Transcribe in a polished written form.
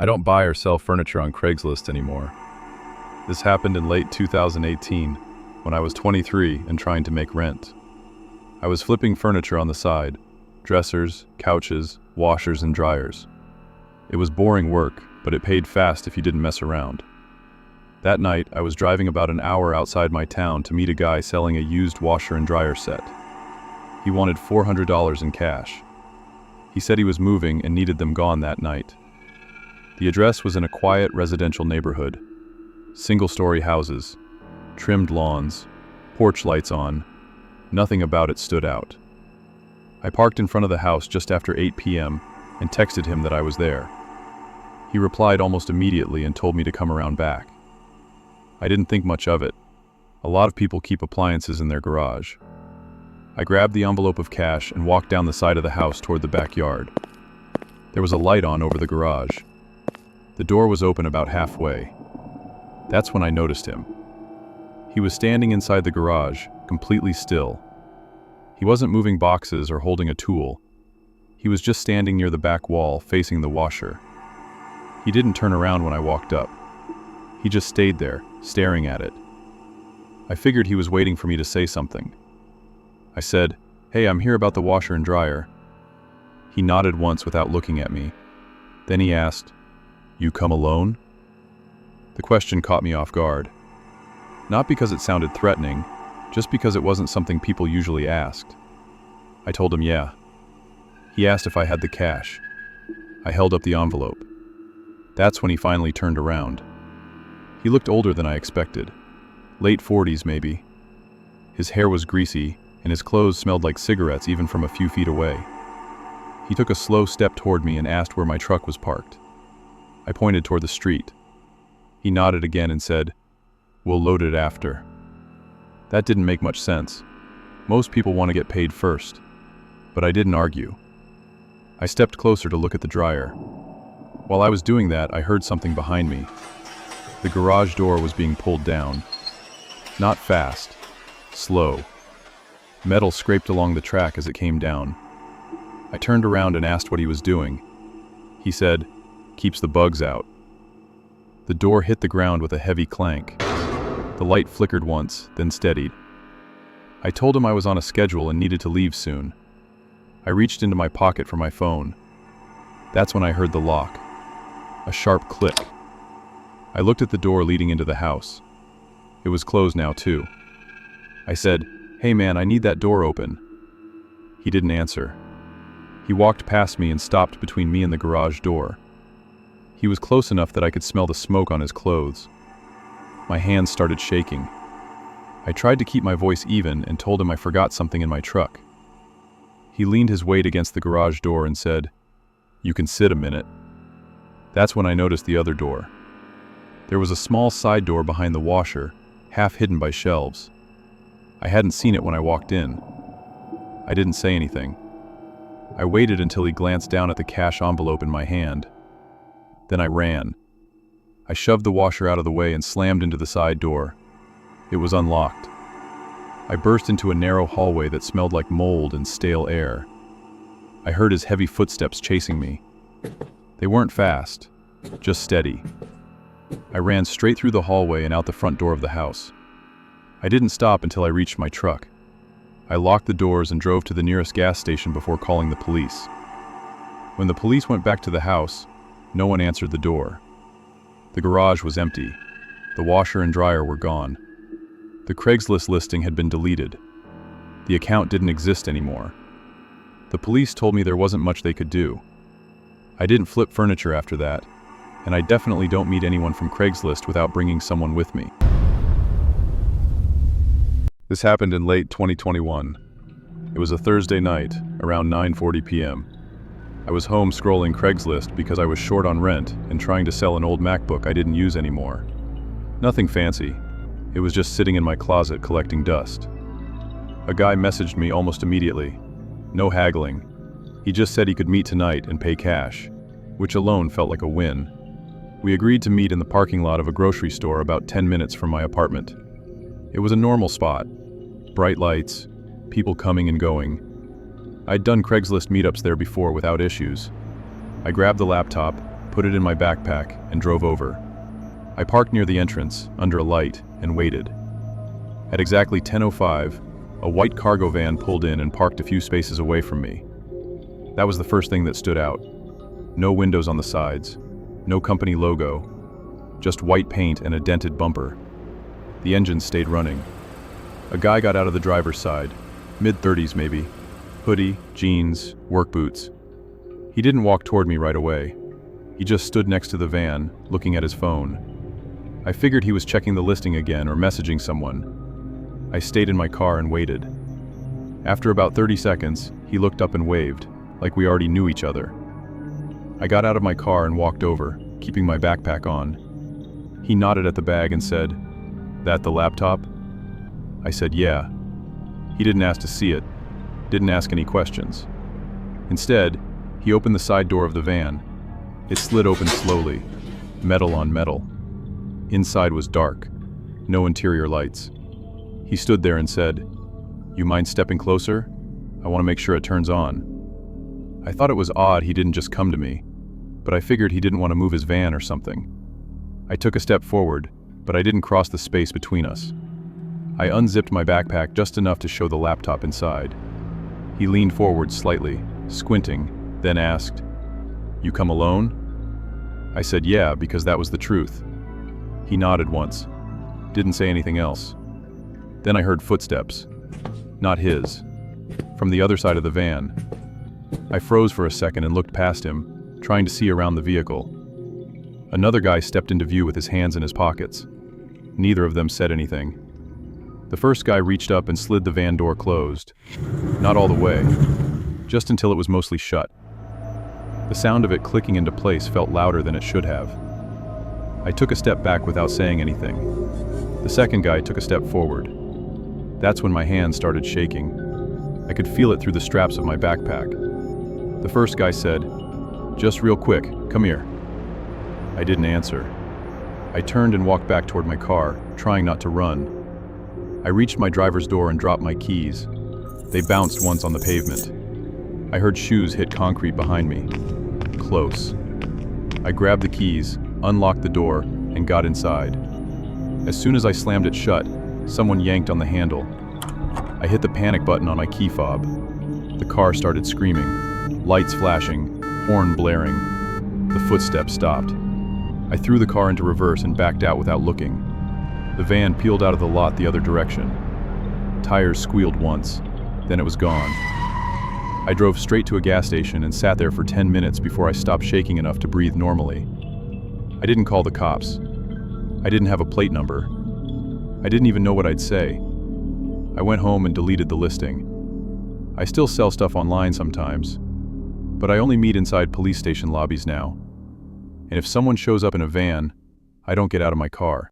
I don't buy or sell furniture on Craigslist anymore. This happened in late 2018 when I was 23 and trying to make rent. I was flipping furniture on the side, dressers, couches, washers, and dryers. It was boring work, but it paid fast if you didn't mess around. That night, I was driving about an hour outside my town to meet a guy selling a used washer and dryer set. He wanted $400 in cash. He said he was moving and needed them gone that night. The address was in a quiet residential neighborhood. Single-story houses, trimmed lawns, porch lights on. Nothing about it stood out. I parked in front of the house just after 8 p.m. and texted him that I was there. He replied almost immediately and told me to come around back. I didn't think much of it. A lot of people keep appliances in their garage. I grabbed the envelope of cash and walked down the side of the house toward the backyard. There was a light on over the garage. The door was open about halfway. That's when I noticed him. He was standing inside the garage, completely still. He wasn't moving boxes or holding a tool. He was just standing near the back wall, facing the washer. He didn't turn around when I walked up. He just stayed there, staring at it. I figured he was waiting for me to say something. I said, "Hey, I'm here about the washer and dryer." He nodded once without looking at me. Then he asked, "You come alone?" The question caught me off guard. Not because it sounded threatening, just because it wasn't something people usually asked. I told him yeah. He asked if I had the cash. I held up the envelope. That's when he finally turned around. He looked older than I expected. Late 40s maybe. His hair was greasy, and his clothes smelled like cigarettes even from a few feet away. He took a slow step toward me and asked where my truck was parked. I pointed toward the street. He nodded again and said, "We'll load it after." That didn't make much sense. Most people want to get paid first. But I didn't argue. I stepped closer to look at the dryer. While I was doing that, I heard something behind me. The garage door was being pulled down. Not fast. Slow. Metal scraped along the track as it came down. I turned around and asked what he was doing. He said, "Keeps the bugs out." The door hit the ground with a heavy clank. The light flickered once, then steadied. I told him I was on a schedule and needed to leave soon. I reached into my pocket for my phone. That's when I heard the lock. A sharp click. I looked at the door leading into the house. It was closed now too. I said, "Hey man, I need that door open." He didn't answer. He walked past me and stopped between me and the garage door. He was close enough that I could smell the smoke on his clothes. My hands started shaking. I tried to keep my voice even and told him I forgot something in my truck. He leaned his weight against the garage door and said, "You can sit a minute." That's when I noticed the other door. There was a small side door behind the washer, half hidden by shelves. I hadn't seen it when I walked in. I didn't say anything. I waited until he glanced down at the cash envelope in my hand. Then I ran. I shoved the washer out of the way and slammed into the side door. It was unlocked. I burst into a narrow hallway that smelled like mold and stale air. I heard his heavy footsteps chasing me. They weren't fast, just steady. I ran straight through the hallway and out the front door of the house. I didn't stop until I reached my truck. I locked the doors and drove to the nearest gas station before calling the police. When the police went back to the house, no one answered the door. The garage was empty. The washer and dryer were gone. The Craigslist listing had been deleted. The account didn't exist anymore. The police told me there wasn't much they could do. I didn't flip furniture after that, and I definitely don't meet anyone from Craigslist without bringing someone with me. This happened in late 2021. It was a Thursday night, around 9:40 p.m. I was home scrolling Craigslist because I was short on rent and trying to sell an old MacBook I didn't use anymore. Nothing fancy. It was just sitting in my closet collecting dust. A guy messaged me almost immediately. No haggling. He just said he could meet tonight and pay cash, which alone felt like a win. We agreed to meet in the parking lot of a grocery store about 10 minutes from my apartment. It was a normal spot. Bright lights, people coming and going. I'd done Craigslist meetups there before without issues. I grabbed the laptop, put put it in my backpack, and drove over. I parked near the entrance, under a light, and waited. At exactly 10:05, a white cargo van pulled in and parked a few spaces away from me. That was the first thing that stood out. No windows on the sides, no company logo, just white paint and a dented bumper. The engine stayed running. A guy got out of the driver's side, mid-30s maybe, hoodie, jeans, work boots. He didn't walk toward me right away. He just stood next to the van, looking at his phone. I figured he was checking the listing again or messaging someone. I stayed in my car and waited. After about 30 seconds, he looked up and waved, like we already knew each other. I got out of my car and walked over, keeping my backpack on. He nodded at the bag and said, "That the laptop?" I said, "Yeah." He didn't ask to see it, didn't ask any questions. Instead, he opened the side door of the van. It slid open slowly, metal on metal. Inside was dark, no interior lights. He stood there and said, "You mind stepping closer? I want to make sure it turns on." I thought it was odd he didn't just come to me, but I figured he didn't want to move his van or something. I took a step forward, but I didn't cross the space between us. I unzipped my backpack just enough to show the laptop inside. He leaned forward slightly, squinting, then asked, "You come alone?" I said yeah, because that was the truth. He nodded once, didn't say anything else. Then I heard footsteps. Not his. From the other side of the van. I froze for a second and looked past him, trying to see around the vehicle. Another guy stepped into view with his hands in his pockets. Neither of them said anything. The first guy reached up and slid the van door closed. Not all the way, just until it was mostly shut. The sound of it clicking into place felt louder than it should have. I took a step back without saying anything. The second guy took a step forward. That's when my hands started shaking. I could feel it through the straps of my backpack. The first guy said, "Just real quick, come here." I didn't answer. I turned and walked back toward my car, trying not to run. I reached my driver's door and dropped my keys. They bounced once on the pavement. I heard shoes hit concrete behind me. Close. I grabbed the keys, unlocked the door, and got inside. As soon as I slammed it shut, someone yanked on the handle. I hit the panic button on my key fob. The car started screaming, lights flashing, horn blaring. The footsteps stopped. I threw the car into reverse and backed out without looking. The van peeled out of the lot the other direction. Tires squealed once, then it was gone. I drove straight to a gas station and sat there for 10 minutes before I stopped shaking enough to breathe normally. I didn't call the cops. I didn't have a plate number. I didn't even know what I'd say. I went home and deleted the listing. I still sell stuff online sometimes, but I only meet inside police station lobbies now. And if someone shows up in a van, I don't get out of my car.